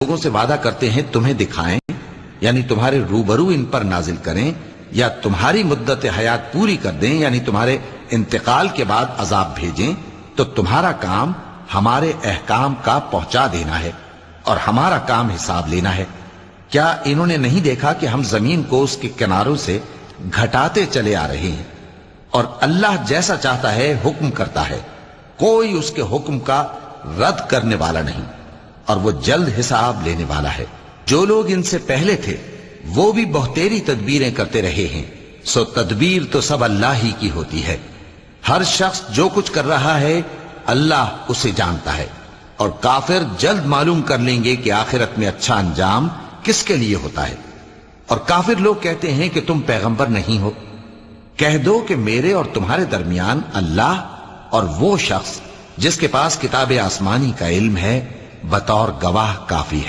لوگوں سے وعدہ کرتے ہیں تمہیں دکھائیں، یعنی تمہارے روبرو ان پر نازل کریں، یا تمہاری مدت حیات پوری کر دیں، یعنی تمہارے انتقال کے بعد عذاب بھیجیں، تو تمہارا کام ہمارے احکام کا پہنچا دینا ہے اور ہمارا کام حساب لینا ہے۔ کیا انہوں نے نہیں دیکھا کہ ہم زمین کو اس کے کناروں سے گھٹاتے چلے آ رہے ہیں، اور اللہ جیسا چاہتا ہے حکم کرتا ہے، کوئی اس کے حکم کا رد کرنے والا نہیں، اور وہ جلد حساب لینے والا ہے۔ جو لوگ ان سے پہلے تھے وہ بھی بہتیری تدبیریں کرتے رہے ہیں، سو تدبیر تو سب اللہ ہی کی ہوتی ہے۔ ہر شخص جو کچھ کر رہا ہے اللہ اسے جانتا ہے، اور کافر جلد معلوم کر لیں گے کہ آخرت میں اچھا انجام کس کے لیے ہوتا ہے۔ اور کافر لوگ کہتے ہیں کہ تم پیغمبر نہیں ہو، کہہ دو کہ میرے اور تمہارے درمیان اللہ اور وہ شخص جس کے پاس کتاب آسمانی کا علم ہے بطور گواہ کافی ہے۔